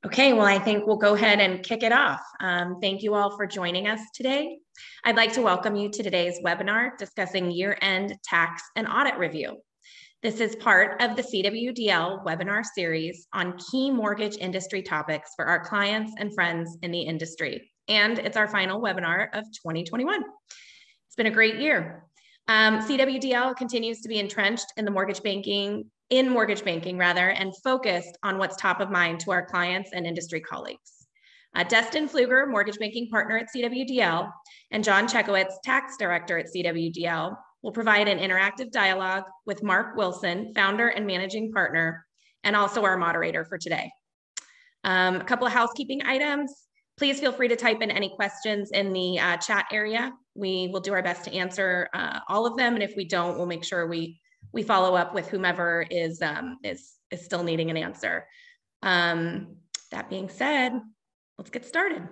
Okay, well, I think we'll go ahead and kick it off. Thank you all for joining us today. I'd like to welcome you to today's webinar discussing year-end tax and audit review. This is part of the CWDL webinar series on key mortgage industry topics for our clients and friends in the industry. And it's our final webinar of 2021. It's been a great year. CWDL continues to be entrenched in the mortgage banking and focused on what's top of mind to our clients and industry colleagues. Destin Pfluger, mortgage banking partner at CWDL, and John Chekowitz, tax director at CWDL, will provide an interactive dialogue with Mark Wilson, founder and managing partner, and also our moderator for today. A couple of housekeeping items. Please feel free to type in any questions in the chat area. We will do our best to answer all of them, and if we don't, we'll make sure we follow up with whomever is still needing an answer. That being said, let's get started.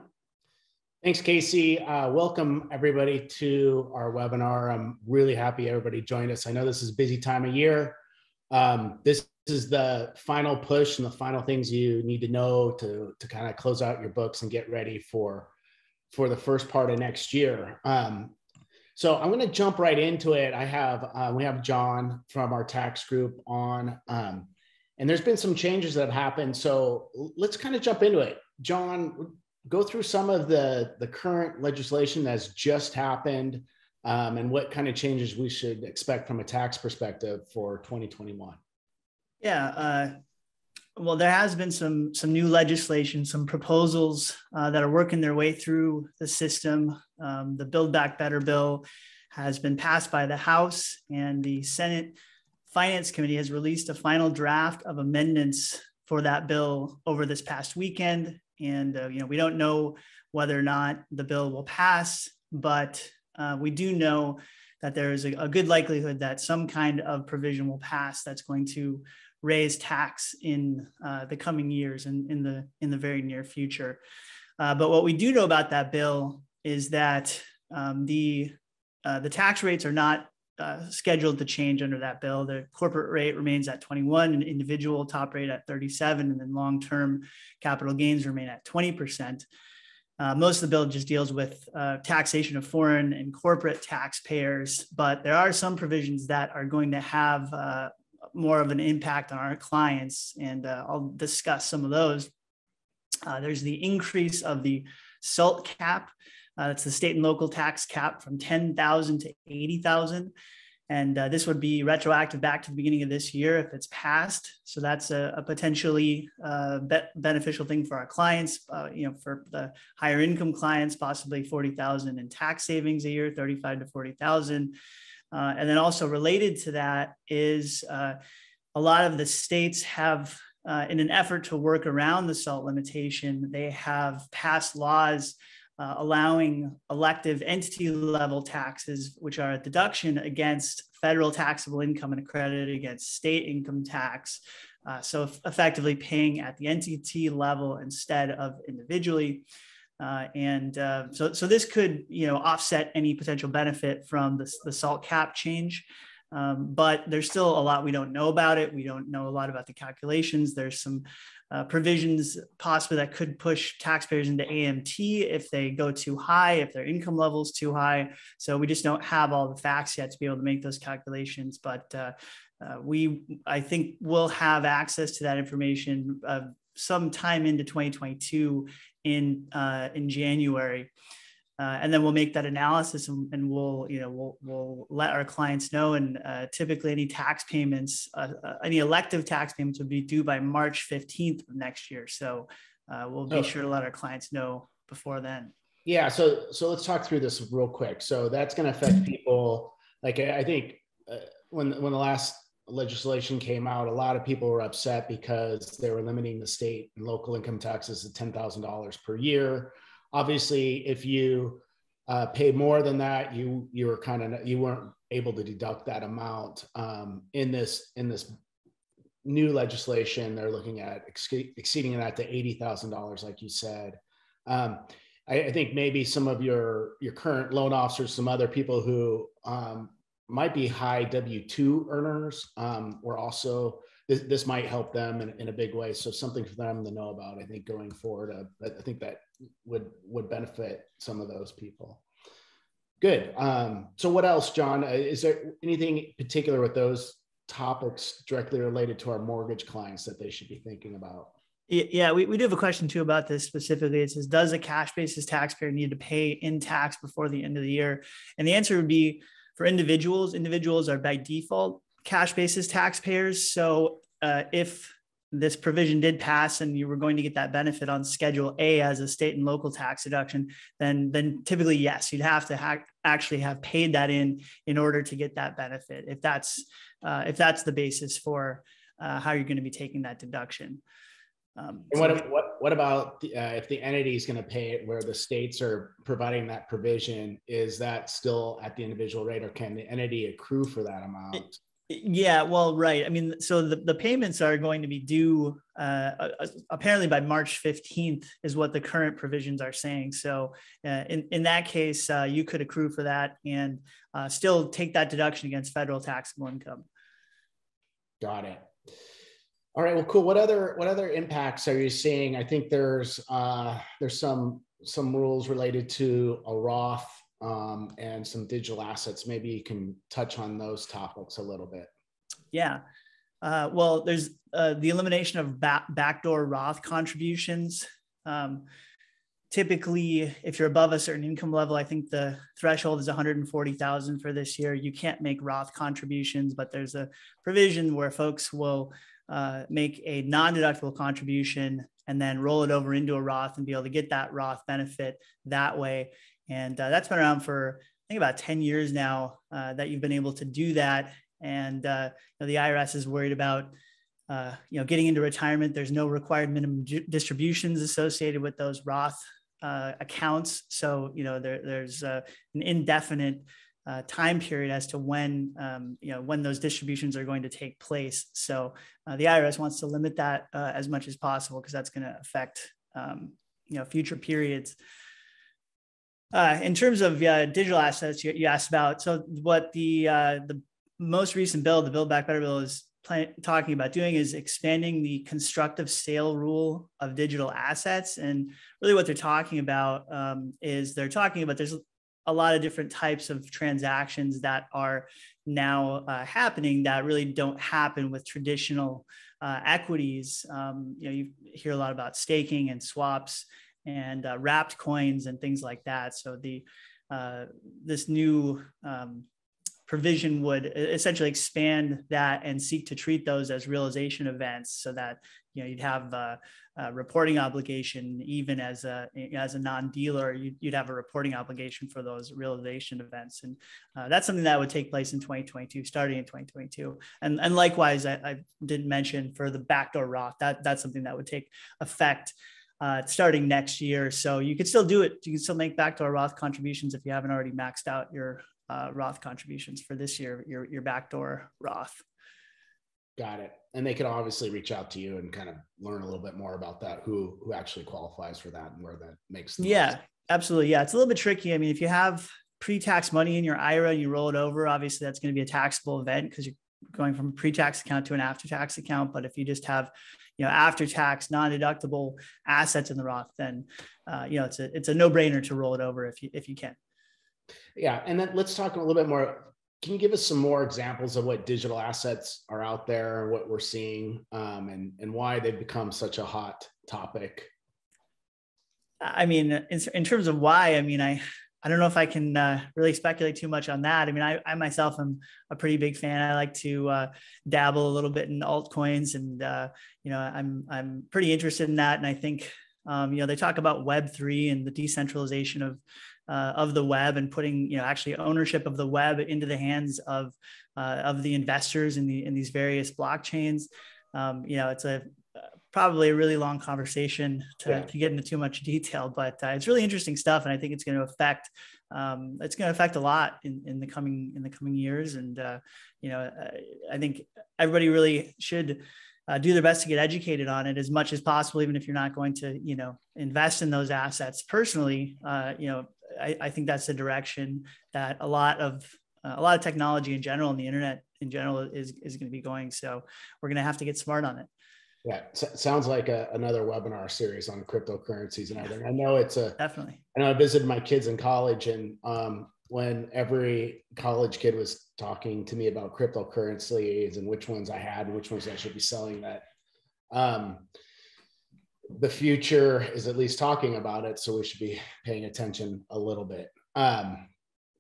Thanks, Casey. Welcome everybody to our webinar. I'm really happy everybody joined us. I know this is a busy time of year. This is the final push and the final things you need to know to kind of close out your books and get ready for the first part of next year. So I'm going to jump right into it. We have John from our tax group on, and there's been some changes that have happened. So let's kind of jump into it. John, go through some of the current legislation that's just happened and what kind of changes we should expect from a tax perspective for 2021. Yeah, well, there has been some new legislation, some proposals that are working their way through the system. The Build Back Better bill has been passed by the House, and the Senate Finance Committee has released a final draft of amendments for that bill over this past weekend. And we don't know whether or not the bill will pass, but we do know that there is a good likelihood that some kind of provision will pass that's going to raise tax in the coming years and in the very near future. But what we do know about that bill is that the tax rates are not scheduled to change under that bill. The corporate rate remains at 21, and individual top rate at 37, and then long-term capital gains remain at 20%. Most of the bill just deals with taxation of foreign and corporate taxpayers, but there are some provisions that are going to have more of an impact on our clients, and I'll discuss some of those. There's the increase of the SALT cap. That's the state and local tax cap from 10,000 to 80,000. And this would be retroactive back to the beginning of this year if it's passed. So that's a potentially beneficial thing for our clients, for the higher income clients, possibly 40,000 in tax savings a year, 35 to 40,000. And then also related to that is a lot of the states have, in an effort to work around the SALT limitation, they have passed laws allowing elective entity level taxes, which are a deduction against federal taxable income and a credit against state income tax. So effectively paying at the entity level instead of individually. So this could, offset any potential benefit from the SALT cap change. But there's still a lot we don't know about it. We don't know a lot about the calculations. There's some provisions possibly that could push taxpayers into AMT if they go too high, if their income level is too high. So we just don't have all the facts yet to be able to make those calculations. But I think we'll have access to that information sometime into 2022 in January. And then we'll make that analysis and we'll let our clients know. And typically any tax payments, any elective tax payments would be due by March 15th of next year. So we'll be sure to let our clients know before then. Yeah. So let's talk through this real quick. So that's going to affect people. Like, I think when the last legislation came out, a lot of people were upset because they were limiting the state and local income taxes to $10,000 per year. Obviously, if you pay more than that, you weren't able to deduct that amount. In this new legislation, they're looking at exceeding that to $80,000, like you said. I think maybe some of your current loan officers, some other people who might be high W-2 earners, were also this might help them in a big way. So something for them to know about, I think, going forward. I think that would benefit some of those people. Good. So what else, John? Is there anything particular with those topics directly related to our mortgage clients that they should be thinking about? Yeah, we do have a question too about this specifically. It says, does a cash basis taxpayer need to pay in tax before the end of the year? And the answer would be, for individuals are by default cash basis taxpayers. So if this provision did pass and you were going to get that benefit on Schedule A as a state and local tax deduction, then typically, yes, you'd have to actually have paid that in order to get that benefit, if that's the basis for how you're going to be taking that deduction. And what about if the entity is going to pay it where the states are providing that provision? Is that still at the individual rate, or can the entity accrue for that amount? Yeah, well, right. I mean, so the payments are going to be due apparently by March 15th is what the current provisions are saying. So in that case, you could accrue for that and still take that deduction against federal taxable income. Got it. All right. Well, cool. What other impacts are you seeing? I think there's some rules related to a Roth and some digital assets. Maybe you can touch on those topics a little bit. Yeah. Well, there's the elimination of backdoor Roth contributions. Typically, if you're above a certain income level, I think the threshold is 140,000 for this year. You can't make Roth contributions, but there's a provision where folks will make a non-deductible contribution and then roll it over into a Roth and be able to get that Roth benefit that way. And that's been around for, I think, about 10 years now that you've been able to do that. And the IRS is worried about getting into retirement. There's no required minimum distributions associated with those Roth accounts. So there's an indefinite time period as to when those distributions are going to take place. So the IRS wants to limit that as much as possible, because that's going to affect future periods. In terms of digital assets, you asked about. So what the most recent bill, the Build Back Better bill, is talking about doing is expanding the constructive sale rule of digital assets. And really what they're talking about is there's a lot of different types of transactions that are now happening that really don't happen with traditional equities. You hear a lot about staking and swaps and wrapped coins and things like that. So this new provision would essentially expand that and seek to treat those as realization events, so that you'd have a reporting obligation. Even as a non-dealer, you'd have a reporting obligation for those realization events, and that's something that would take place in 2022, starting in 2022. And likewise, I didn't mention for the backdoor Roth, that's something that would take effect starting next year. So you could still do it. You can still make backdoor Roth contributions if you haven't already maxed out your Roth contributions for this year, your backdoor Roth. Got it. And they could obviously reach out to you and kind of learn a little bit more about that, who actually qualifies for that and where that makes the most. Absolutely. Yeah, it's a little bit tricky. I mean, if you have pre-tax money in your IRA and you roll it over, obviously that's going to be a taxable event because you're going from a pre-tax account to an after-tax account. But if you just have after-tax non-deductible assets in the Roth, then it's a no-brainer to roll it over if you can. Yeah. And then let's talk a little bit more. Can you give us some more examples of what digital assets are out there and what we're seeing and why they've become such a hot topic? I mean, in terms of why, I mean, I don't know if I can really speculate too much on that. I mean, I myself am a pretty big fan. I like to dabble a little bit in altcoins, and I'm pretty interested in that. And I think they talk about Web3 and the decentralization of the web, and putting actually ownership of the web into the hands of the investors in these various blockchains. It's probably a really long conversation to get into too much detail, but it's really interesting stuff, and I think it's going to affect a lot in the coming years. And I think everybody really should do their best to get educated on it as much as possible, even if you're not going to invest in those assets personally. I think that's the direction that a lot of a lot of technology in general, and the internet in general is going to be going. So we're going to have to get smart on it. Yeah, sounds like another webinar series on cryptocurrencies and everything. I know Definitely. I know I visited my kids in college, and when every college kid was talking to me about cryptocurrencies and which ones I had and which ones I should be selling, that the future is at least talking about it. So we should be paying attention a little bit.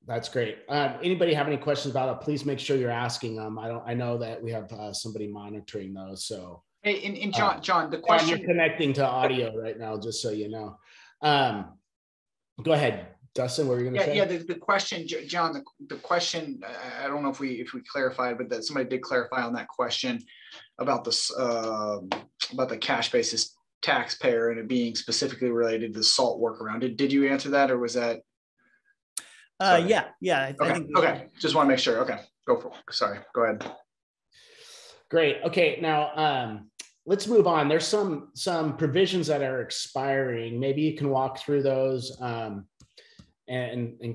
That's great. Anybody have any questions about it? Please make sure you're asking them. I know that we have somebody monitoring those. So hey, and John, the question, you're connecting to audio right now, just so you know. Go ahead, Dustin. What were you going to say? Yeah. The question, John. The question. I don't know if we clarified, but that somebody did clarify on that question about this about the cash basis taxpayer and it being specifically related to the SALT workaround. Did you answer that, or was that? Yeah. I think okay. Just want to make sure. Okay, go for it. Sorry. Go ahead. Great. Okay. Now, let's move on. There's some provisions that are expiring. Maybe you can walk through those and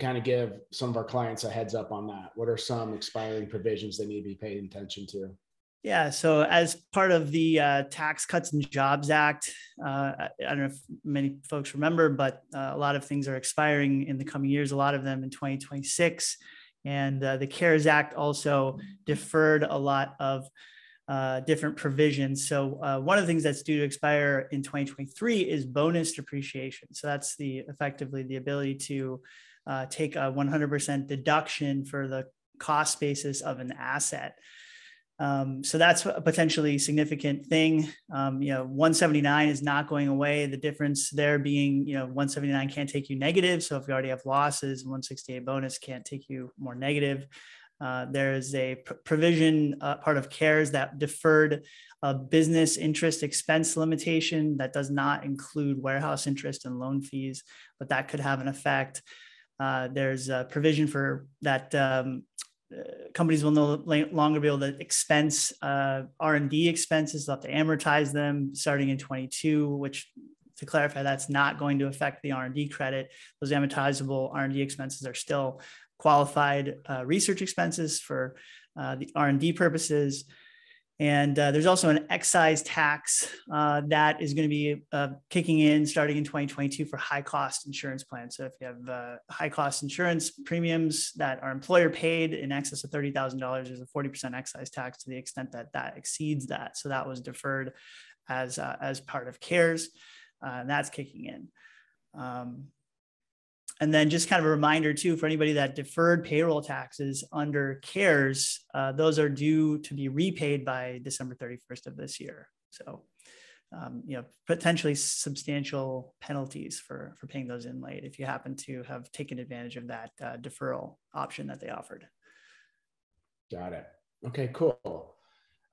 kind of give some of our clients a heads up on that. What are some expiring provisions they need to be paying attention to? Yeah. So as part of the Tax Cuts and Jobs Act, I don't know if many folks remember, but a lot of things are expiring in the coming years, a lot of them in 2026. And the CARES Act also deferred a lot of different provisions. So one of the things that's due to expire in 2023 is bonus depreciation. So that's effectively the ability to take a 100% deduction for the cost basis of an asset. So that's a potentially significant thing. 179 is not going away. The difference there being, 179 can't take you negative. So if you already have losses, 168 bonus can't take you more negative. There is a provision, part of CARES, that deferred a business interest expense limitation that does not include warehouse interest and loan fees, but that could have an effect. There's a provision for that. Companies will no longer be able to expense R&D expenses. They'll have to amortize them starting in 22, which, to clarify, that's not going to affect the R&D credit. Those amortizable R&D expenses are still qualified research expenses for the R&D purposes. And there's also an excise tax that is going to be kicking in starting in 2022 for high cost insurance plans. So if you have high cost insurance premiums that are employer paid in excess of $30,000, there's a 40% excise tax to the extent that that exceeds that. So that was deferred as part of CARES, and that's kicking in. And then just kind of a reminder too, for anybody that deferred payroll taxes under CARES, those are due to be repaid by December 31st of this year. So, potentially substantial penalties for paying those in late if you happen to have taken advantage of that deferral option that they offered. Got it. Okay, cool.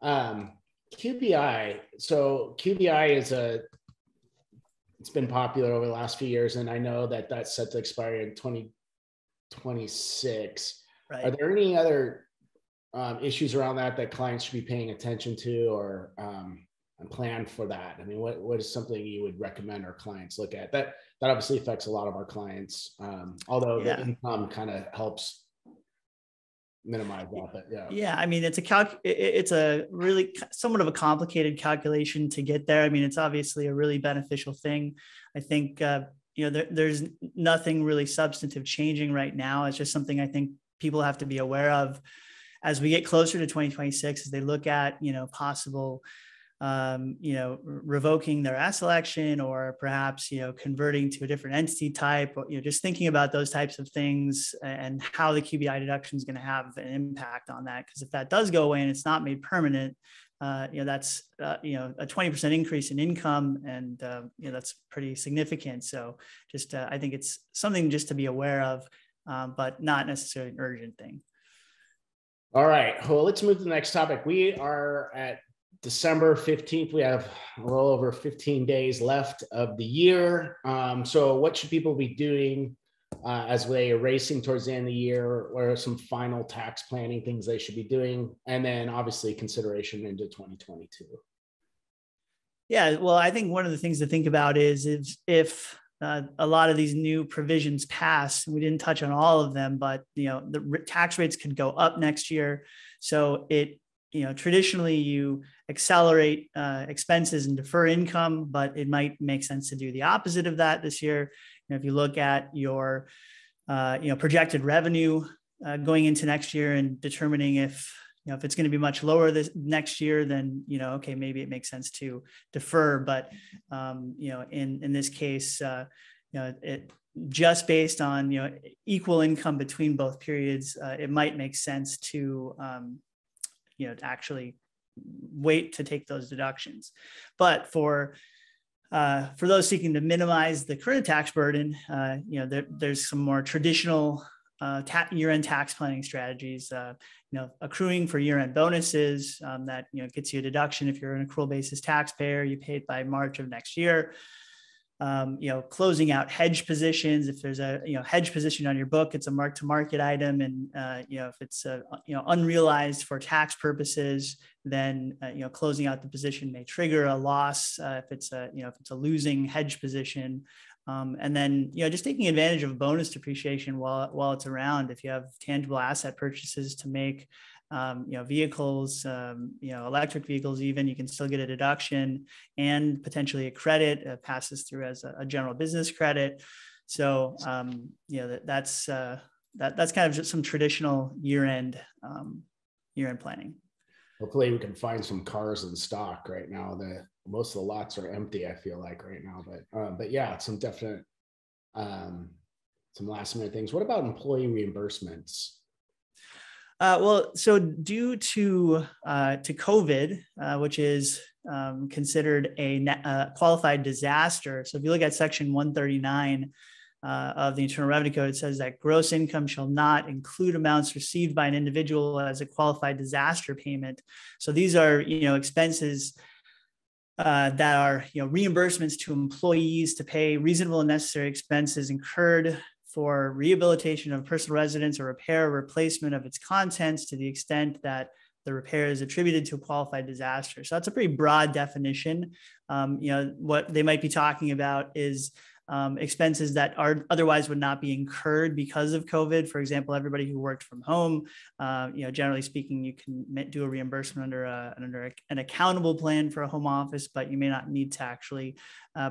QBI. So QBI it's been popular over the last few years, and I know that that's set to expire in 2026. Right. Are there any other issues around that clients should be paying attention to or plan for that? I mean, what is something you would recommend our clients look at? That obviously affects a lot of our clients, although the income kind of helps minimize that. But yeah. I mean, it's a really somewhat of a complicated calculation to get there. I mean, it's obviously a really beneficial thing. I think there's nothing really substantive changing right now. It's just something I think people have to be aware of as we get closer to 2026, as they look at possible revoking their S election, or perhaps, converting to a different entity type, or, just thinking about those types of things and how the QBI deduction is going to have an impact on that. Because if that does go away and it's not made permanent, that's, a 20% increase in income, and, that's pretty significant. So just, I think it's something just to be aware of, but not necessarily an urgent thing. All right. Well, let's move to the next topic. We are at December 15th. We have a little over 15 days left of the year. So what should people be doing as they are racing towards the end of the year? What are some final tax planning things they should be doing? And then obviously consideration into 2022. Yeah, well, I think one of the things to think about is if a lot of these new provisions pass. We didn't touch on all of them, but the tax rates could go up next year. So traditionally you accelerate expenses and defer income, but it might make sense to do the opposite of that this year. If you look at your projected revenue going into next year and determining if it's going to be much lower this next year, then okay, maybe it makes sense to defer. But in this case, it just based on equal income between both periods, it might make sense to actually wait to take those deductions. But for those seeking to minimize the current tax burden, there's some more traditional year-end tax planning strategies. Accruing for year-end bonuses that gets you a deduction if you're an accrual basis taxpayer. You pay it by March of next year. Closing out hedge positions. If there's a hedge position on your book, it's a mark-to-market item, and if it's unrealized for tax purposes, then closing out the position may trigger a loss if it's a losing hedge position. And then just taking advantage of bonus depreciation while it's around. If you have tangible asset purchases to make, vehicles, electric vehicles, even, you can still get a deduction and potentially a credit passes through as a general business credit. So that's kind of just some traditional year-end planning. Hopefully we can find some cars in stock right now. Most of the lots are empty, I feel like, right now, but yeah, some definite some last minute things. What about employee reimbursements? So due to COVID, which is considered a qualified disaster. So if you look at section 139 of the Internal Revenue Code, it says that gross income shall not include amounts received by an individual as a qualified disaster payment. So these are expenses that are reimbursements to employees to pay reasonable and necessary expenses incurred for rehabilitation of personal residence or repair or replacement of its contents to the extent that the repair is attributed to a qualified disaster. So that's a pretty broad definition. What they might be talking about is expenses that otherwise would not be incurred because of COVID. For example, everybody who worked from home, generally speaking, you can do a reimbursement under an accountable plan for a home office, but you may not need to actually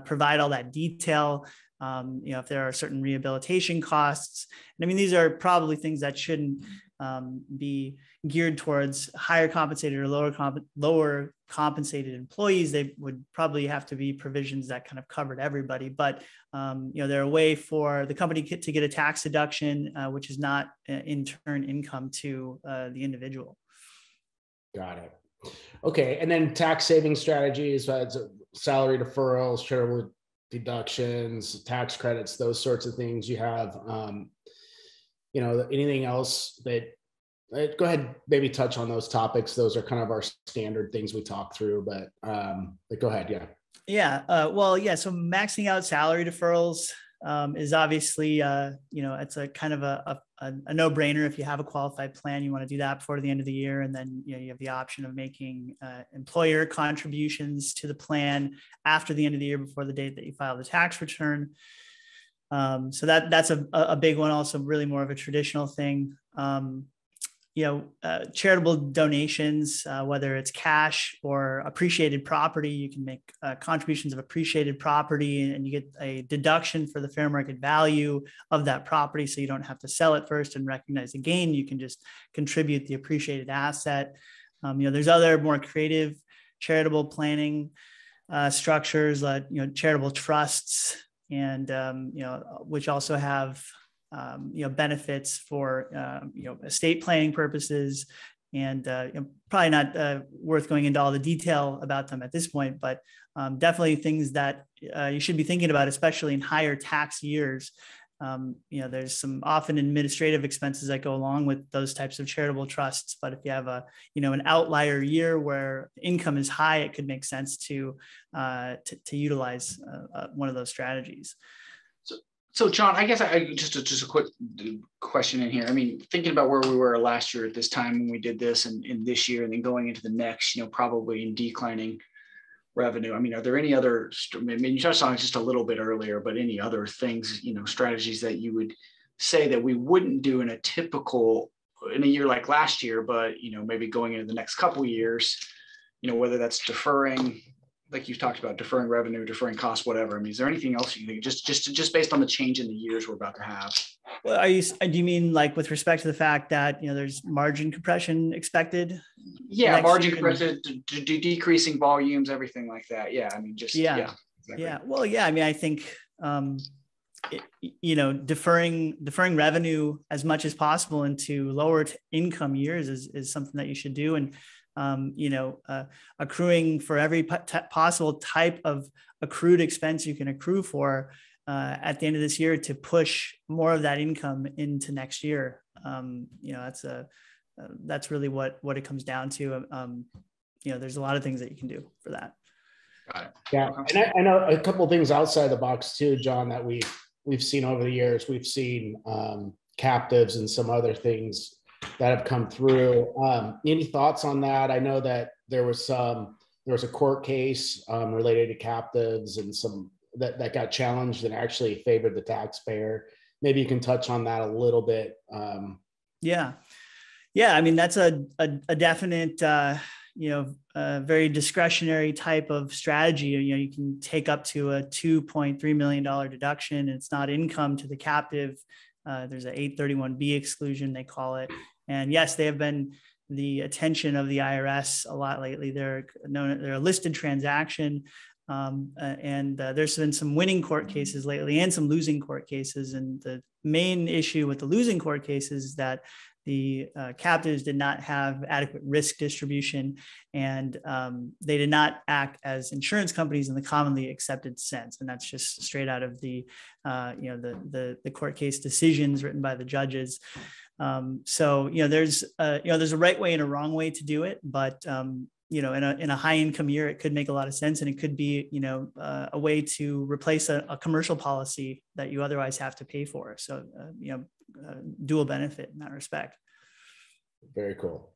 provide all that detail. If there are certain rehabilitation costs. And I mean, these are probably things that shouldn't be geared towards higher compensated or lower compensated employees. They would probably have to be provisions that kind of covered everybody. But they're a way for the company to get a tax deduction, which is not in turn income to the individual. Got it. Okay, and then tax saving strategies, salary deferrals, charitable deductions, tax credits, those sorts of things. You have, anything else that, go ahead, maybe touch on those topics. Those are kind of our standard things we talk through, but go ahead. Yeah. Yeah. So maxing out salary deferrals is obviously, it's a kind of a no-brainer. If you have a qualified plan, you want to do that before the end of the year. And then, you have the option of making employer contributions to the plan after the end of the year, before the date that you file the tax return. So that's a big one, also really more of a traditional thing. Charitable donations, whether it's cash or appreciated property, you can make contributions of appreciated property and you get a deduction for the fair market value of that property. So you don't have to sell it first and recognize the gain. You can just contribute the appreciated asset. There's other more creative charitable planning structures, like, charitable trusts, and, which also have benefits for, estate planning purposes, and probably not worth going into all the detail about them at this point, but definitely things that you should be thinking about, especially in higher tax years. There's some often administrative expenses that go along with those types of charitable trusts, but if you have an outlier year where income is high, it could make sense to utilize one of those strategies. So John, I guess just a quick question in here. I mean, thinking about where we were last year at this time when we did this, and in this year, and then going into the next, probably in declining revenue. I mean, are there any other, I mean, you touched on it just a little bit earlier, but any other things, strategies that you would say that we wouldn't do in a year like last year, but, maybe going into the next couple of years, whether that's deferring, like you've talked about, deferring revenue, deferring costs, whatever. I mean, is there anything else you think just based on the change in the years we're about to have? Well, do you mean like with respect to the fact that, there's margin compression expected? Yeah. Margin compression, decreasing volumes, everything like that. Yeah. I mean, just, yeah. Exactly. Yeah. Well, yeah. I mean, I think, deferring revenue as much as possible into lower income years is something that you should do. And, accruing for every possible type of accrued expense you can accrue for at the end of this year to push more of that income into next year. That's really what it comes down to. There's a lot of things that you can do for that. Got it. Yeah, and I know a couple of things outside the box too, John, that we've seen over the years. We've seen captives and some other things that have come through. Any thoughts on that? I know that there was a court case related to captives and some that got challenged and actually favored the taxpayer. Maybe you can touch on that a little bit. Yeah. I mean, that's a definite, very discretionary type of strategy. You can take up to a $2.3 million deduction, and it's not income to the captive. There's an 831B exclusion, they call it. And yes, they have been the attention of the IRS a lot lately. They're a listed transaction. And there's been some winning court cases lately and some losing court cases. And the main issue with the losing court cases is that the captives did not have adequate risk distribution, and they did not act as insurance companies in the commonly accepted sense. And that's just straight out of the court case decisions written by the judges. So there's a right way and a wrong way to do it, but in a high income year, it could make a lot of sense, and it could be a way to replace a commercial policy that you otherwise have to pay for. So dual benefit in that respect. Very cool.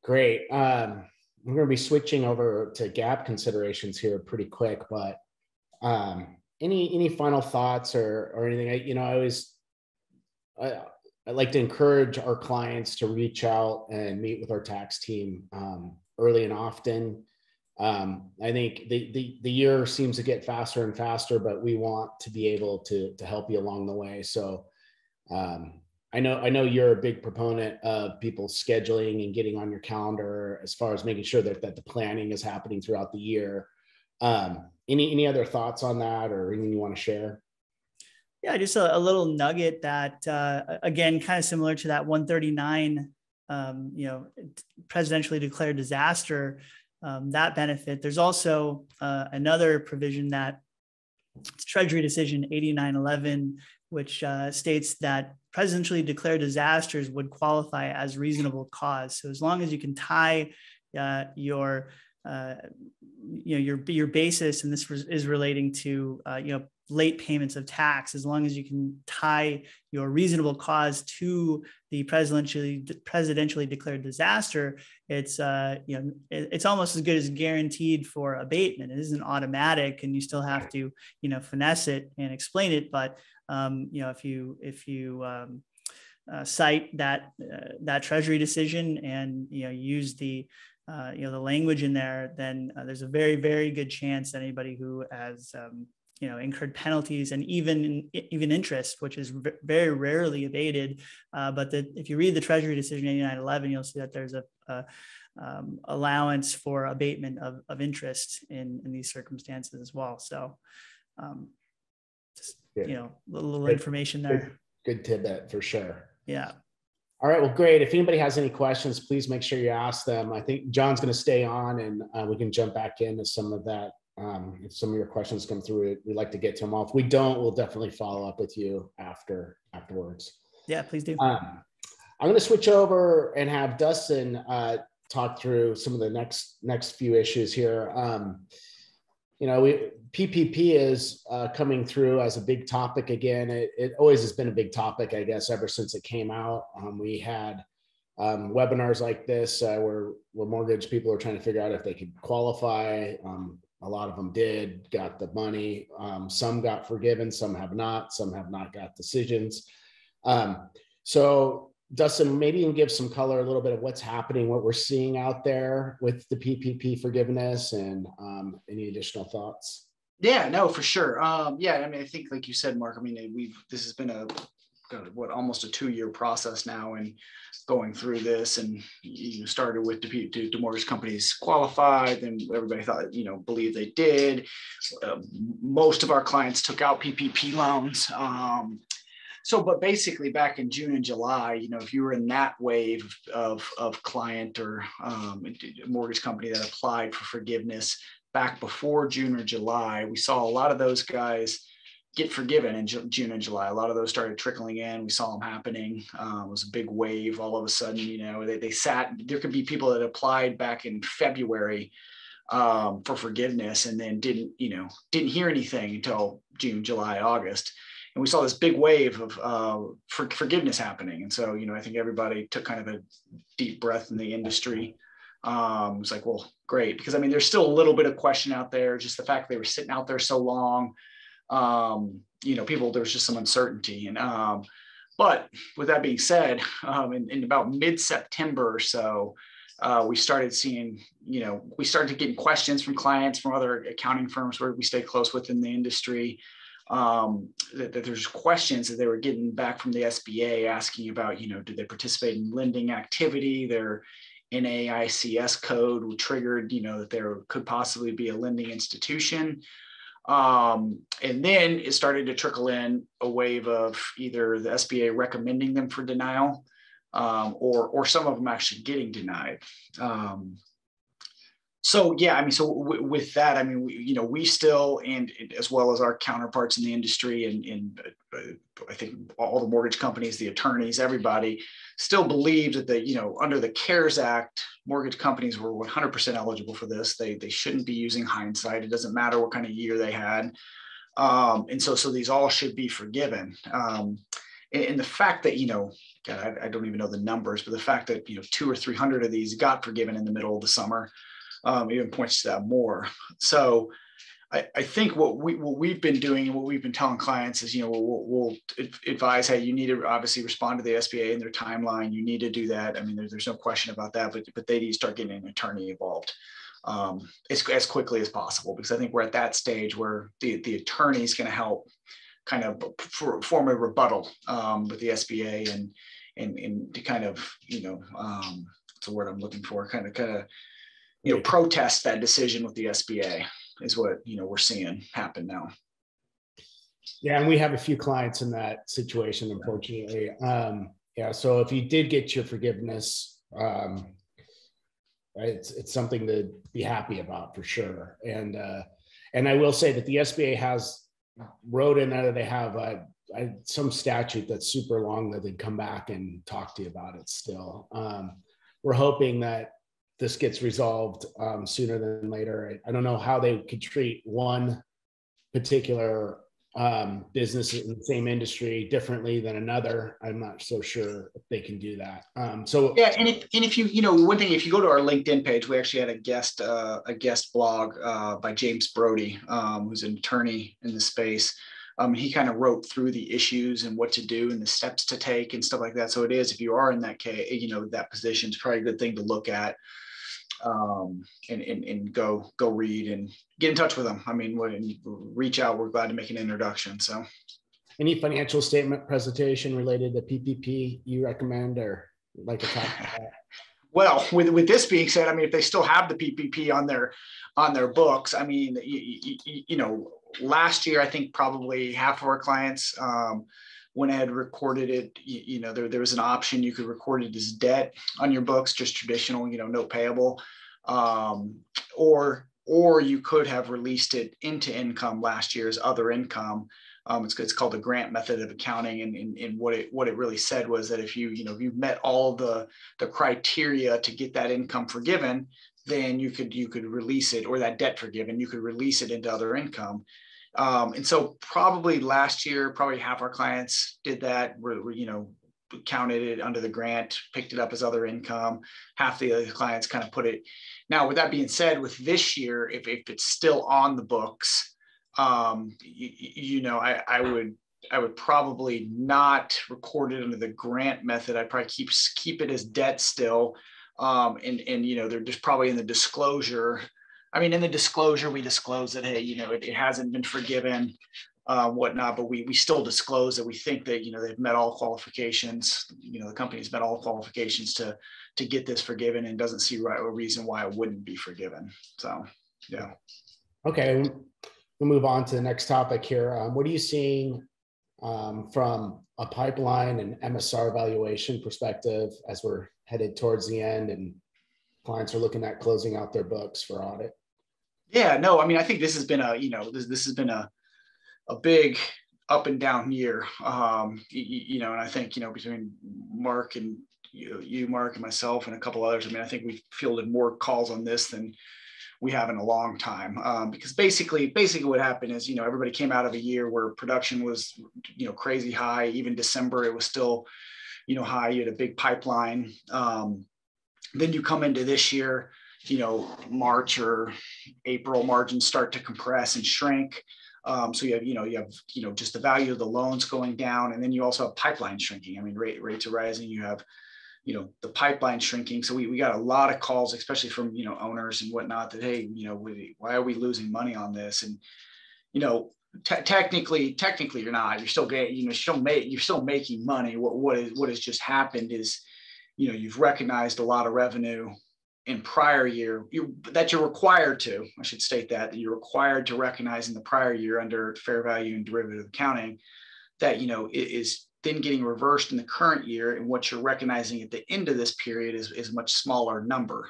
Great. We're going to be switching over to GAAP considerations here pretty quick, but any final thoughts or anything? I like to encourage our clients to reach out and meet with our tax team early and often. I think the year seems to get faster and faster, but we want to be able to help you along the way. So I know you're a big proponent of people scheduling and getting on your calendar as far as making sure that the planning is happening throughout the year. Any other thoughts on that or anything you want to share? Yeah, just a little nugget that, again, kind of similar to that 139, presidentially declared disaster, that benefit. There's also another provision that Treasury Decision 8911, which states that presidentially declared disasters would qualify as reasonable cause. So as long as you can tie your basis, and this is relating to late payments of tax, as long as you can tie your reasonable cause to the presidentially declared disaster, it's almost as good as guaranteed for abatement. It isn't automatic, and you still have to finesse it and explain it. But if you cite that Treasury decision and use the language in there, then there's a very, very good chance that anybody who has incurred penalties and even interest, which is very rarely abated. But if you read the Treasury Decision 8911, you'll see that there's a allowance for abatement of interest in these circumstances as well. So just little information there. Good tidbit for sure. Yeah. All right. Well, great. If anybody has any questions, please make sure you ask them. I think John's going to stay on, and we can jump back into some of that. If some of your questions come through, we'd like to get to them all. If we don't, we'll definitely follow up with you afterwards. Yeah, please do. I'm going to switch over and have Dustin talk through some of the next few issues here. PPP is coming through as a big topic again. It always has been a big topic, I guess, ever since it came out. We had webinars like this where mortgage people are trying to figure out if they could qualify. A lot of them did, got the money. Some got forgiven, some have not got decisions. So Dustin, maybe you can give some color, a little bit of what's happening, what we're seeing out there with the PPP forgiveness, and any additional thoughts. Yeah, no, for sure. Yeah, I mean, I think like you said, Mark, I mean, this has been almost a 2-year process now, and going through this, and you started with do mortgage companies qualify? Then everybody thought, believed they did. Most of our clients took out PPP loans. But basically back in June and July, if you were in that wave of client or mortgage company that applied for forgiveness back before June or July, we saw a lot of those guys get forgiven in June and July. A lot of those started trickling in. We saw them happening. It was a big wave all of a sudden. They sat. There could be people that applied back in February for forgiveness and then didn't hear anything until June, July, August. And we saw this big wave of forgiveness happening. And so, I think everybody took kind of a deep breath in the industry. It was like, well, great. Because there's still a little bit of question out there, just the fact they were sitting out there so long. There was just some uncertainty. And, but with that being said, in about mid-September or so, we started seeing, we started getting questions from clients from other accounting firms where we stay close with in the industry. That there's questions that they were getting back from the SBA asking about, did they participate in lending activity? Their NAICS code triggered, that there could possibly be a lending institution. And then it started to trickle in a wave of either the SBA recommending them for denial, or some of them actually getting denied. So with that, we still, and as well as our counterparts in the industry, and I think all the mortgage companies, the attorneys, everybody still believed that under the CARES Act, mortgage companies were 100% eligible for this. They shouldn't be using hindsight. It doesn't matter what kind of year they had, and so these all should be forgiven. And the fact that God, I don't even know the numbers, but the fact that 200 or 300 of these got forgiven in the middle of the summer. Even points to that more. So I think what we've been doing and what we've been telling clients is, we'll advise, hey, you need to obviously respond to the SBA and their timeline. You need to do that. There's no question about that, but they need to start getting an attorney involved as quickly as possible, because I think we're at that stage where the attorney is going to help kind of form a rebuttal with the SBA and to kind of, what's the word I'm looking for, kind of protest that decision with the SBA is what, we're seeing happen now. Yeah. And we have a few clients in that situation, unfortunately. So if you did get your forgiveness, it's something to be happy about for sure. And I will say that the SBA has wrote in there that they have some statute that's super long that they'd come back and talk to you about it still. We're hoping that this gets resolved sooner than later. I don't know how they could treat one particular business in the same industry differently than another. I'm not so sure if they can do that. And if you, one thing, if you go to our LinkedIn page, we actually had a guest blog by James Brody, who's an attorney in the space. He kind of wrote through the issues and what to do and the steps to take and stuff like that. So it is, if you are in that case, that position, it's probably a good thing to look at. And go read and get in touch with them. Reach out. We're glad to make an introduction. So, any financial statement presentation related to PPP you recommend or like to talk about? Well, with this being said, if they still have the PPP on their books, last year I think probably half of our clients went ahead and recorded it. There was an option you could record it as debt on your books, just traditional, note payable, or you could have released it into income last year as other income. It's called the grant method of accounting, and what it really said was that if you've met all the criteria to get that income forgiven, then you could release it, or that debt forgiven, you could release it into other income. And so probably last year, probably half our clients did that. counted it under the grant, picked it up as other income. Half the other clients kind of put it. Now, with that being said, with this year, if it's still on the books, I would probably not record it under the grant method. I'd probably keep it as debt still. They're just probably in the disclosure. I mean, in the disclosure, we disclose that, hey, it hasn't been forgiven, whatnot, but we still disclose that we think that, they've met all qualifications, the company's met all qualifications to get this forgiven, and doesn't see a reason why it wouldn't be forgiven. So, yeah. Okay. We'll move on to the next topic here. What are you seeing from a pipeline and MSR valuation perspective as we're headed towards the end and clients are looking at closing out their books for audit? Yeah, no, I mean, I think this has been this has been a big up and down year. And I think, between Mark and you, Mark, and myself and a couple others, I mean, I think we've fielded more calls on this than we have in a long time, because basically what happened is, everybody came out of a year where production was, crazy high. Even December, it was still, high. You had a big pipeline. Then you come into this year, March or April, margins start to compress and shrink. So you have just the value of the loans going down, and then you also have pipeline shrinking. I mean, rates are rising. You have the pipeline shrinking. So we got a lot of calls, especially from, owners and whatnot, that, hey, why are we losing money on this? And, technically you're not, you're still getting, you're still making money. What has just happened is, you've recognized a lot of revenue in prior year that you're required to, I should state that you're required to recognize in the prior year under fair value and derivative accounting, that, is then getting reversed in the current year, and what you're recognizing at the end of this period is a much smaller number.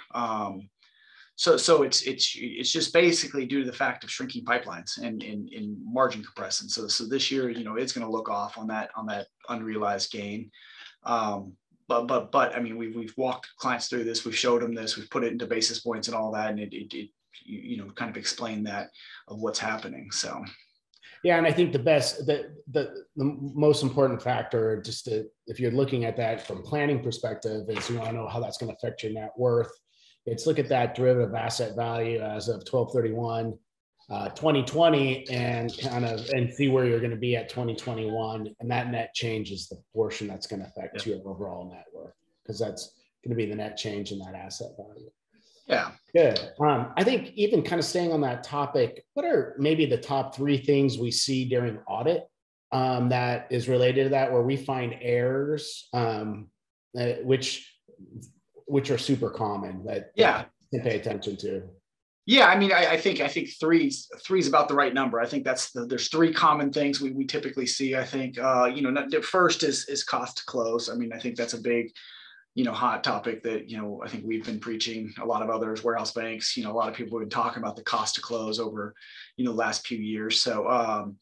So it's just basically due to the fact of shrinking pipelines and margin compression. So this year, it's going to look off on that unrealized gain. But I mean, we've walked clients through this, we've showed them this, we've put it into basis points and all that, and it kind of explain that of what's happening. So. Yeah, and I think the most important factor, if you're looking at that from planning perspective, is you want to know how that's going to affect your net worth. It's look at that derivative asset value as of 12/31, 2020, and see where you're going to be at 2021, and that net change is the portion that's going to affect your overall net worth, because that's going to be the net change in that asset value. Yeah. Good. I think even kind of staying on that topic, what are maybe the top 3 things we see during audit that is related to that, where we find errors, which are super common that you can pay attention to? Yeah, I mean, I think three is about the right number. I think there's 3 common things we typically see. I think the first is cost to close. I mean, I think that's a big hot topic that, I think we've been preaching, a lot of others, warehouse banks, a lot of people have been talking about the cost to close over, the last few years. So,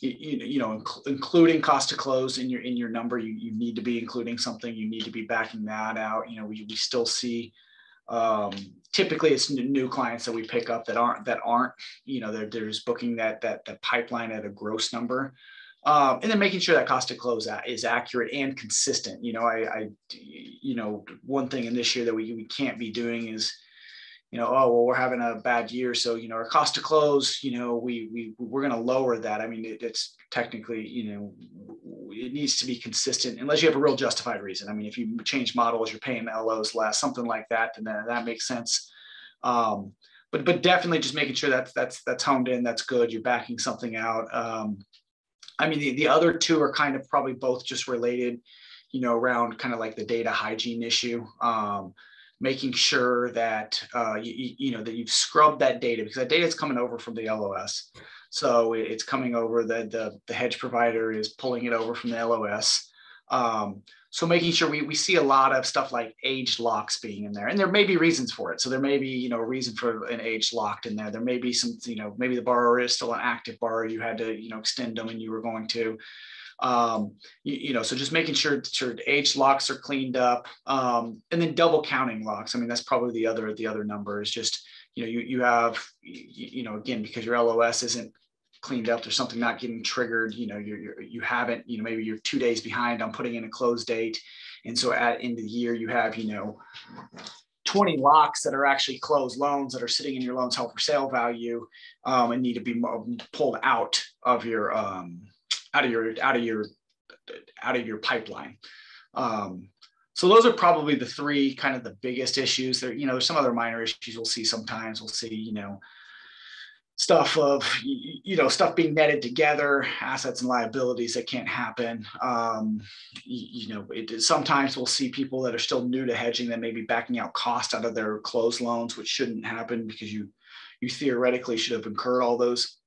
including cost to close in your number, you need to be including something, you need to be backing that out. We still see, typically it's new clients that we pick up that aren't, they're just booking that pipeline at a gross number. And then making sure that cost to close is accurate and consistent. One thing in this year that we can't be doing is, we're having a bad year, so our cost to close, we're going to lower that. I mean, it's technically, it needs to be consistent unless you have a real justified reason. I mean, if you change models, you're paying LOs less, something like that, then that makes sense. But definitely just making sure that's honed in, that's good. You're backing something out. I mean, the other 2 are kind of probably both just related, around kind of like the data hygiene issue, making sure that, that you've scrubbed that data, because that data is coming over from the LOS. So it's coming over, the hedge provider is pulling it over from the LOS. So making sure we see a lot of stuff like aged locks being in there, and there may be reasons for it. So there may be, a reason for an aged locked in there. There may be some, maybe the borrower is still an active borrower. You had to, extend them and you were going to, so just making sure aged locks are cleaned up, and then double counting locks. I mean, that's probably the other number is just, you have, again, because your LOS isn't cleaned up. There's something not getting triggered. You haven't, maybe you're 2 days behind on putting in a close date. And so at end of the year, you have, 20 locks that are actually closed loans that are sitting in your loans held for sale value, and need to be pulled out of your pipeline. So those are probably the three kind of the biggest issues. There's some other minor issues we'll see sometimes. We'll see, stuff being netted together, assets and liabilities that can't happen. Sometimes we'll see people that are still new to hedging that may be backing out cost out of their closed loans, which shouldn't happen because you theoretically should have incurred all those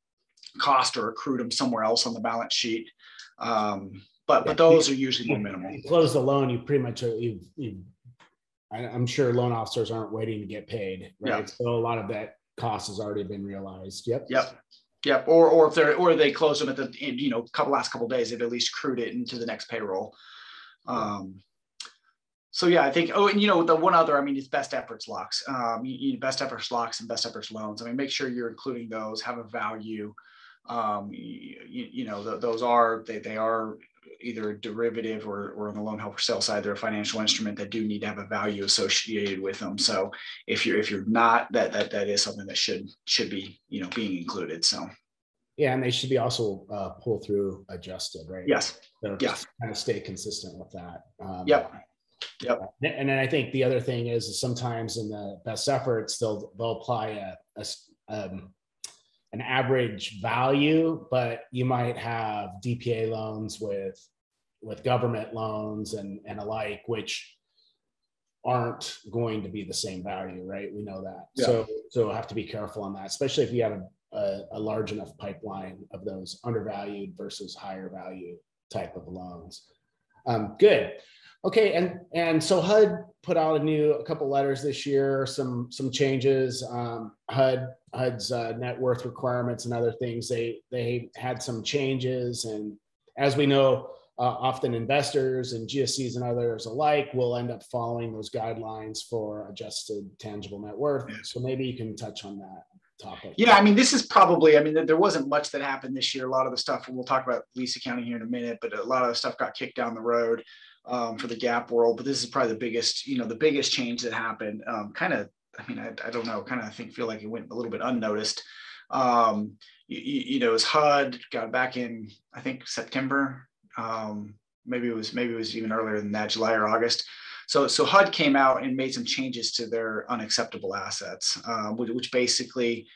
costs or accrued them somewhere else on the balance sheet. But those are usually more minimal. You close the loan, you pretty much I'm sure loan officers aren't waiting to get paid, right? Yeah. So a lot of that cost has already been realized. Yep. Or if they close them at the last couple of days, they've at least accrued it into the next payroll. So yeah, I think. Oh, and the one other, it's best efforts locks. Best efforts locks and best efforts loans. Make sure you're including those. Have a value. Those are they are either a derivative or on the loan held for sale side, they're a financial instrument that do need to have a value associated with them. So if you're not, that is something that should be being included. So yeah, and they should be also pull through adjusted, right? Yes. So just kind of stay consistent with that. Yep. And then I think the other thing is sometimes in the best efforts they'll apply an average value, but you might have DPA loans with government loans and alike, which aren't going to be the same value, right? We know that. Yeah. So have to be careful on that, especially if you have a large enough pipeline of those undervalued versus higher value type of loans. Good. Okay, and so HUD put out a couple letters this year, some changes. HUD's net worth requirements and other things. They had some changes, and as we know, often investors and GSEs and others alike will end up following those guidelines for adjusted tangible net worth. So maybe you can touch on that topic. Yeah, this is probably, there wasn't much that happened this year. A lot of the stuff, and we'll talk about lease accounting here in a minute, but a lot of the stuff got kicked down the road for the GAAP world. But this is probably the biggest change that happened. I don't know, I feel like it went a little bit unnoticed. As HUD got back in, I think September, maybe it was even earlier than that, July or August. So HUD came out and made some changes to their unacceptable assets, which basically,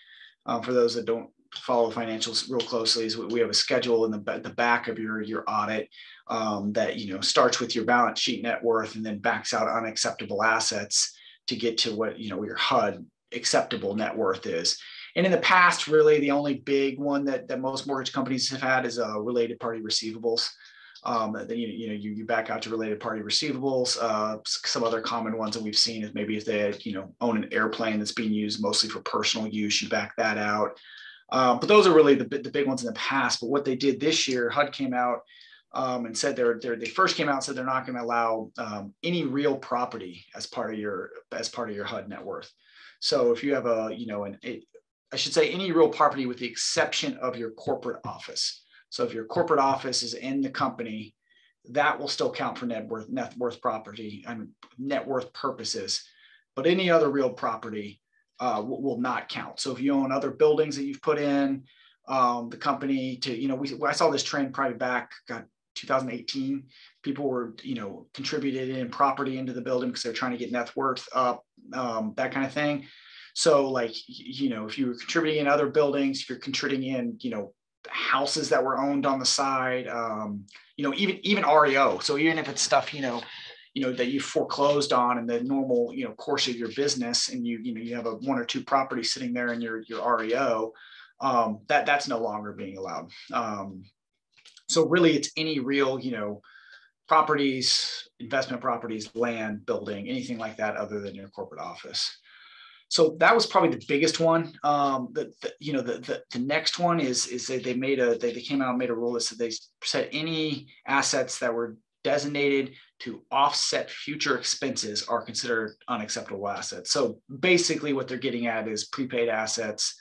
for those that don't follow financials real closely, is we have a schedule in the back of your audit that starts with your balance sheet net worth and then backs out unacceptable assets to get to what your HUD acceptable net worth is. And in the past, really the only big one that most mortgage companies have had is related party receivables. Then you back out to related party receivables. Some other common ones that we've seen is maybe if they own an airplane that's being used mostly for personal use, you back that out. But those are really the big ones in the past. But what they did this year, HUD came out and said they first came out and said they're not going to allow any real property as part of your HUD net worth. So if you have I should say any real property with the exception of your corporate office. So if your corporate office is in the company, that will still count for net worth property and net worth purposes. But any other real property will not count. So if you own other buildings that you've put in the company I saw this trend probably back 2018. People were contributed in property into the building because they're trying to get net worth up, that kind of thing. So if you were contributing in other buildings, if you're contributing in houses that were owned on the side, even REO. So even if it's stuff that you foreclosed on in the normal course of your business, and you have one or two properties sitting there in your REO, that's no longer being allowed. So really, it's any real properties, investment properties, land, building, anything like that, other than your corporate office. So that was probably the biggest one. The next one is they came out and made a rule that said they said any assets that were designated to offset future expenses are considered unacceptable assets. So basically what they're getting at is prepaid assets,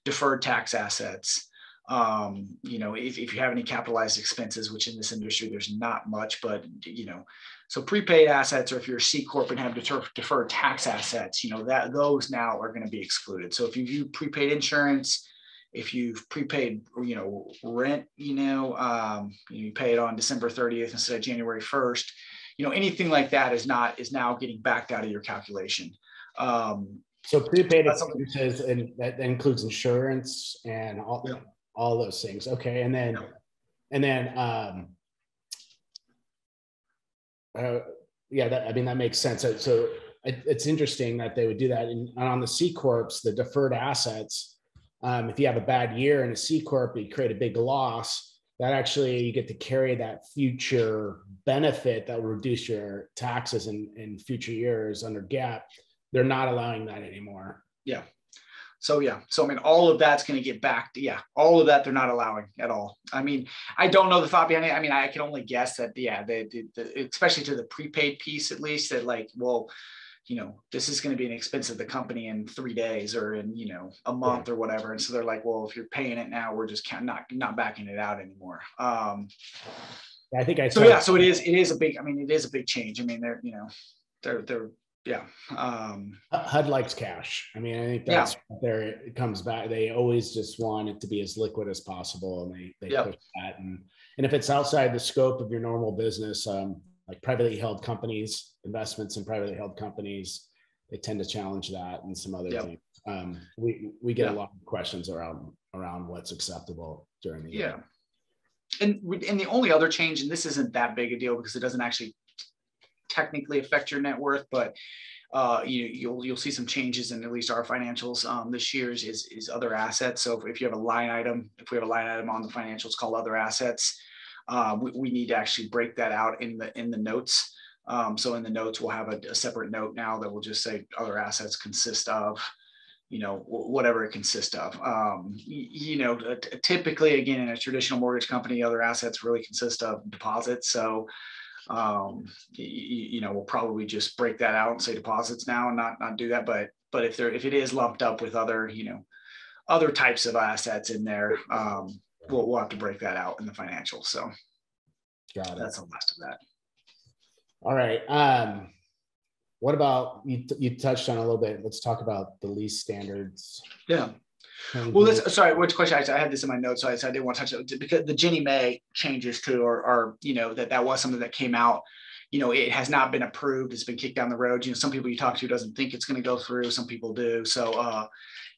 deferred tax assets, You know, if you have any capitalized expenses, which in this industry, there's not much, but, you know, so prepaid assets, or if you're a C Corp and have deferred tax assets, you know, that those now are going to be excluded. So if you view prepaid insurance, if you've prepaid, you know, rent, you pay it on December 30th instead of January 1st, you know, anything like that is now getting backed out of your calculation. So prepaid expenses, and that includes insurance and all those things. Okay. And then, I mean, that makes sense. So it's interesting that they would do that. And on the C Corps, the deferred assets, if you have a bad year in a C Corp, you create a big loss, that actually you get to carry that future benefit that will reduce your taxes in future years under GAAP. They're not allowing that anymore. Yeah. So I mean, all of that's going to get back to, all of that they're not allowing at all. I mean, I don't know the thought behind it. I mean, I can only guess that, especially to the prepaid piece, at least, that like, well, you know, this is going to be an expense of the company in 3 days or in, you know, a month or whatever. And so they're like, well, if you're paying it now, we're just not backing it out anymore. I think so it is a big, I mean, it is a big change. I mean, they're HUD likes cash. I mean, I think that's there. It comes back. They always just want it to be as liquid as possible, and they push that. And if it's outside the scope of your normal business, like privately held companies, investments in privately held companies, they tend to challenge that and some other things. We get a lot of questions around what's acceptable during the year. And the only other change, and this isn't that big a deal because it doesn't actually technically affect your net worth, but you'll see some changes in at least our financials this year is other assets. So if you have a line item, on the financials called other assets, we need to actually break that out in the notes. So in the notes, we'll have a separate note now that will just say other assets consist of, you know, whatever it consists of. Typically, again, in a traditional mortgage company, other assets really consist of deposits. So we'll probably just break that out and say deposits now and not do that. But if it is lumped up with other, other types of assets in there, we'll have to break that out in the financials. So that's the last of that. All right. What about, you touched on a little bit, let's talk about the lease standards. Yeah. Well, sorry, which question? I had this in my notes, so I didn't want to touch it because the Ginnie Mae changes too, or that was something that came out. It has not been approved. It's been kicked down the road. Some people you talk to doesn't think it's going to go through. Some people do. So,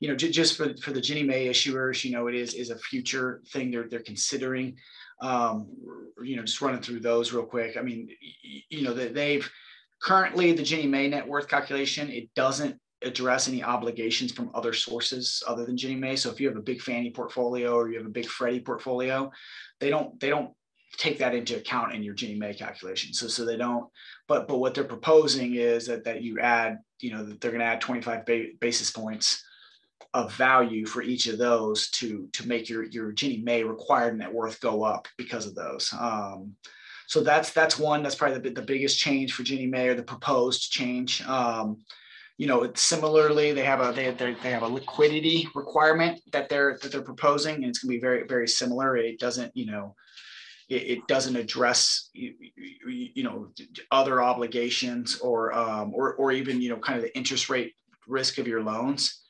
just for the Ginnie Mae issuers, it is a future thing they're considering. Just running through those real quick. I mean, they've currently the Ginnie Mae net worth calculation, it doesn't address any obligations from other sources other than Ginnie Mae. So if you have a big Fannie portfolio or you have a big Freddie portfolio, they don't take that into account in your Ginnie Mae calculation. So they don't, but what they're proposing is that you add, that they're going to add 25 basis points of value for each of those to make your Ginnie Mae required net worth go up because of those. So that's one, that's probably the biggest change for Ginnie Mae, or the proposed change. Similarly, they have a liquidity requirement that they're proposing, and it's going to be very, very similar. It doesn't, it doesn't address, other obligations or even, kind of the interest rate risk of your loans.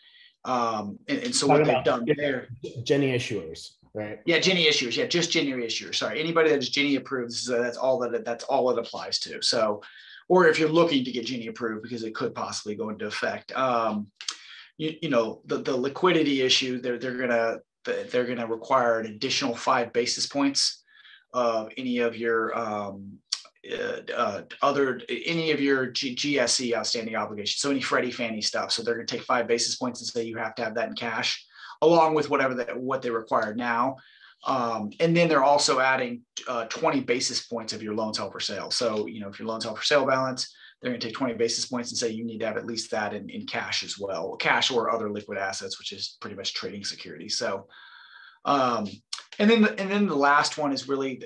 And so what they've done there, Ginnie issuers, right? Yeah, Ginnie issuers. Yeah, just Ginnie issuers. Sorry, anybody that's Ginnie approved, that's all it applies to. So, or if you're looking to get Ginnie approved, because it could possibly go into effect. The liquidity issue, they're gonna require an additional 5 basis points of any of your GSE outstanding obligations. So any Freddie, Fannie stuff. So they're gonna take 5 basis points and say you have to have that in cash, along with what they require now. And then they're also adding 20 basis points of your loans held for sale. So, if your loans held for sale balance, they're going to take 20 basis points and say you need to have at least that in cash as well, cash or other liquid assets, which is pretty much trading securities. So, and then the last one is really,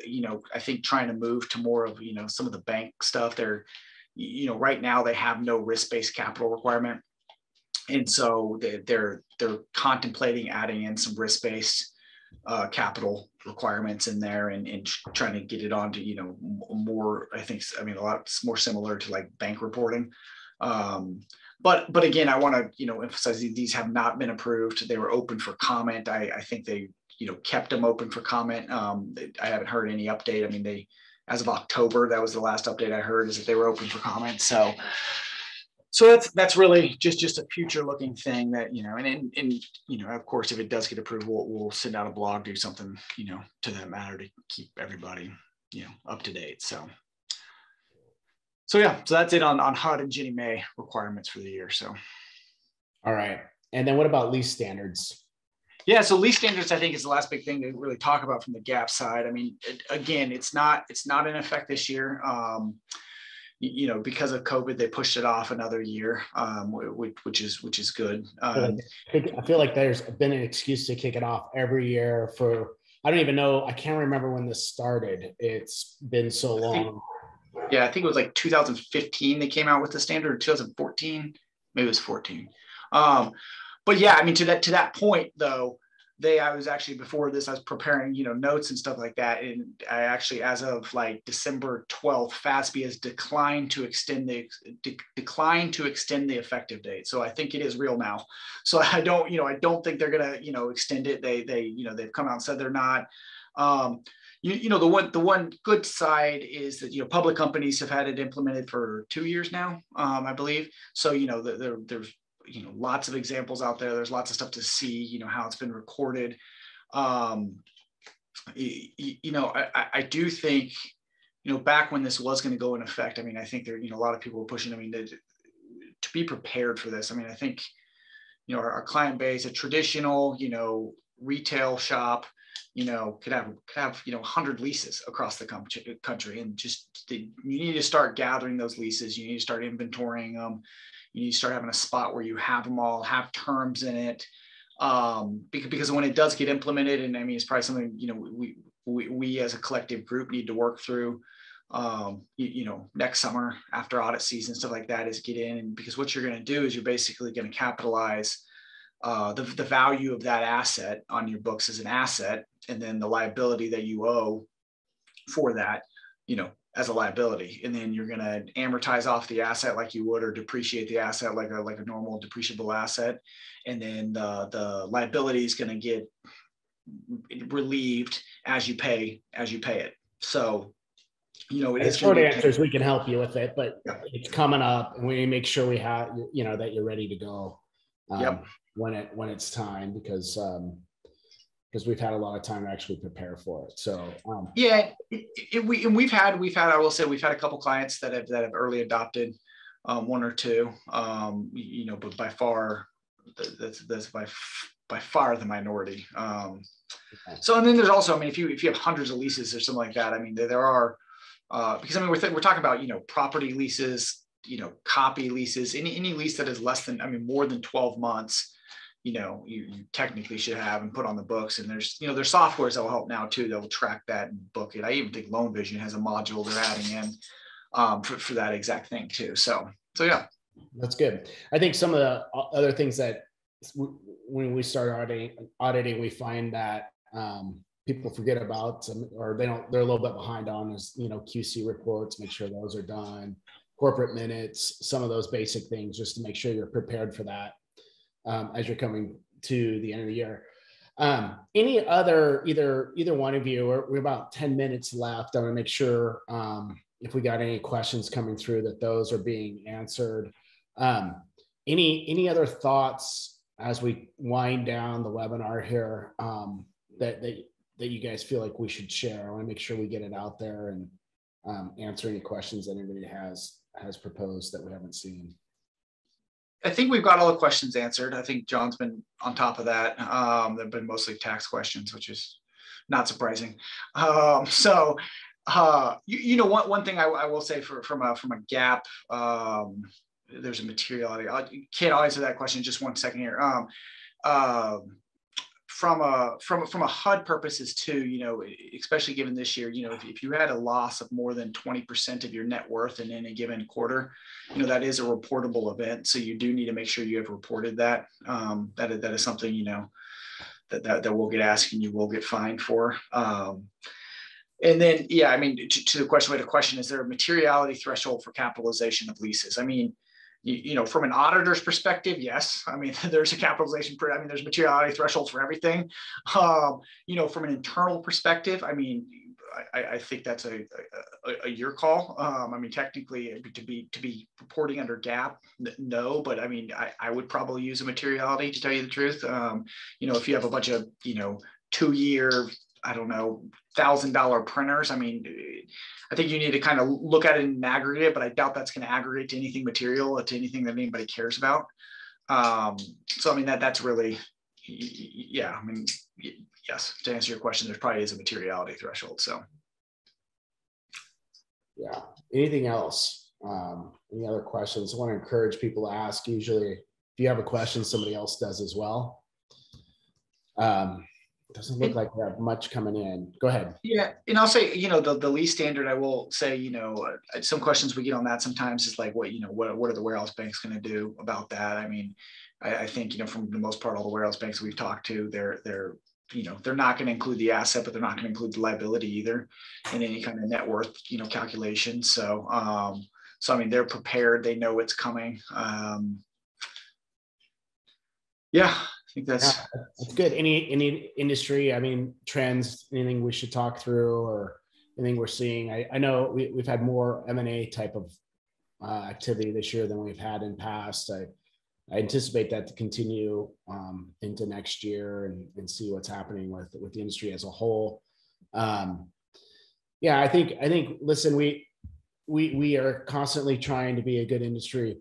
I think trying to move to more of, some of the bank stuff. They're, right now they have no risk-based capital requirement. And so they're contemplating adding in some risk-based capital requirements in there and trying to get it onto, more, a lot more similar to like bank reporting. But again, I want to, emphasize these have not been approved. They were open for comment. I think they, kept them open for comment. I haven't heard any update. I mean, they, as of October, that was the last update I heard, is that they were open for comment. So that's really just a future looking thing that, and of course, if it does get approved, we'll send out a blog, do something, to that matter to keep everybody, up to date. So yeah, so that's it on HUD and Ginnie Mae requirements for the year. So. All right. And then what about lease standards? Yeah, so lease standards, I think, is the last big thing to really talk about from the GAAP side. I mean, again, it's not in effect this year. Because of COVID, they pushed it off another year, which is good. I feel like there's been an excuse to kick it off every year for, I don't even know, I can't remember when this started. It's been so long. I think it was like 2015 they came out with the standard, or 2014, maybe it was 14. But yeah, I mean, to that point though, I was actually, before this, I was preparing, notes and stuff like that. And I actually, as of like December 12th, FASB has declined to extend the effective date. So I think it is real now. So I don't think they're going to, extend it. They've come out and said they're not. The one good side is that, public companies have had it implemented for 2 years now, I believe. So, there's lots of examples out there. There's lots of stuff to see, how it's been recorded. I do think, back when this was going to go in effect, I mean, I think there, a lot of people were pushing, to be prepared for this. I mean, I think, our client base, a traditional, retail shop, could have 100 leases across the country, and you need to start gathering those leases. You need to start inventorying them. You need to start having a spot where you have them all, have terms in it, because when it does get implemented, and I mean, it's probably something, we as a collective group need to work through, next summer after audit season, stuff like that, is get in. And because what you're going to do is you're basically going to capitalize the value of that asset on your books as an asset, and then the liability that you owe for that, as a liability. And then you're going to amortize off the asset like you would, or depreciate the asset like a normal depreciable asset. And then the liability is going to get relieved as you pay it. So, it is. Short answers, we can help you with it, but it's coming up, and we make sure we have, that you're ready to go when it's time, because we've had a lot of time to actually prepare for it. So we've had, I will say, we've had a couple clients that have early adopted, one or two, but by far that's by far the minority. So, and then there's also, I mean, if you have hundreds of leases or something like that, I mean, there are, because I mean, we're talking about, property leases, copy leases, any lease that is less than, more than 12 months, you technically should have and put on the books. And there's softwares that will help now too, that will track that and book it. I even think Loan Vision has a module they're adding in for that exact thing too. So yeah. That's good. I think some of the other things that when we start auditing, we find that people forget about, or they're a little bit behind on, is, QC reports, make sure those are done, corporate minutes, some of those basic things, just to make sure you're prepared for that. As you're coming to the end of the year. Any other, either one of you, we're about 10 minutes left. I want to make sure if we got any questions coming through, that those are being answered. Any other thoughts as we wind down the webinar here that you guys feel like we should share? I want to make sure we get it out there and answer any questions that anybody has proposed that we haven't seen. I think we've got all the questions answered. I think John's been on top of that. They've been mostly tax questions, which is not surprising. One thing I will say from a GAAP, there's a materiality. Kate, I'll answer that question just 1 second here. From a HUD purposes too, especially given this year, if you had a loss of more than 20% of your net worth in any given quarter, that is a reportable event. So you do need to make sure you have reported that. That is something, that will get asked and you will get fined for. And then, yeah, I mean, to the question, is there a materiality threshold for capitalization of leases? I mean, you know, from an auditor's perspective, yes. I mean, there's a capitalization, there's materiality thresholds for everything. You know, from an internal perspective, I mean, I think that's a your call. I mean, technically to be reporting under GAAP, no, but I mean, I would probably use a materiality, to tell you the truth. You know, if you have a bunch of, you know, 2-year, I don't know, $1,000 printers. I mean, I think you need to kind of look at it in aggregate, but I doubt that's going to aggregate to anything material or to anything that anybody cares about. So, I mean, that's really, yeah, I mean, yes, to answer your question, there probably is a materiality threshold. So, yeah. Anything else? Any other questions? I want to encourage people to ask. Usually, if you have a question, somebody else does as well. Doesn't look like we have much coming in. Go ahead. Yeah, and I'll say, you know, the lease standard, I will say, you know, some questions we get on that sometimes is like, what are the warehouse banks going to do about that? I mean, I think, you know, from the most part, all the warehouse banks we've talked to, they're you know, they're not going to include the asset, but they're not going to include the liability either in any kind of net worth, you know, calculation. So, so I mean, they're prepared. They know it's coming. Yeah, I think that's good. Any industry, I mean, trends, anything we should talk through or anything we're seeing? I know we've had more M&A type of activity this year than we've had in past. I anticipate that to continue into next year and see what's happening with the industry as a whole. Yeah, I think, listen, we are constantly trying to be a good industry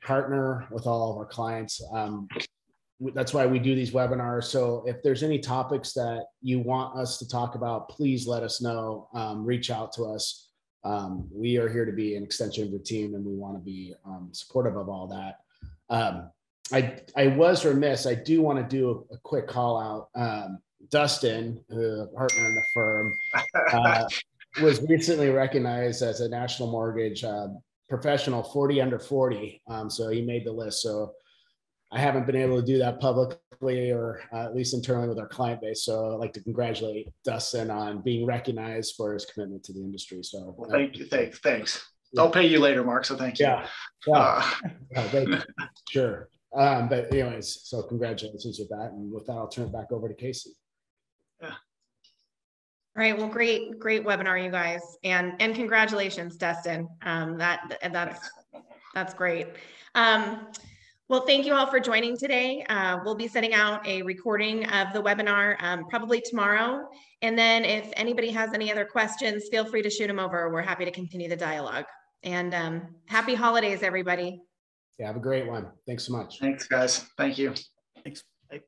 partner with all of our clients. That's why we do these webinars. So if there's any topics that you want us to talk about, please let us know. Reach out to us. We are here to be an extension of the team, and we want to be supportive of all that. I was remiss. I do want to do a quick call out. Dustin, a partner in the firm, was recently recognized as a national mortgage professional 40 under 40. So he made the list. So I haven't been able to do that publicly or at least internally with our client base. So I'd like to congratulate Dustin on being recognized for his commitment to the industry. So well, thank you. Thanks. Yeah. I'll pay you later, Mark. So thank you. Yeah. Thank you. Sure. But anyways, so congratulations with that. And with that, I'll turn it back over to Casey. Yeah. All right. Well, great webinar, you guys. And congratulations, Dustin. That's great. Well, thank you all for joining today. We'll be sending out a recording of the webinar probably tomorrow. And then if anybody has any other questions, feel free to shoot them over. We're happy to continue the dialogue. And happy holidays, everybody. Yeah, have a great one. Thanks so much. Thanks, guys. Thank you. Thanks. Bye.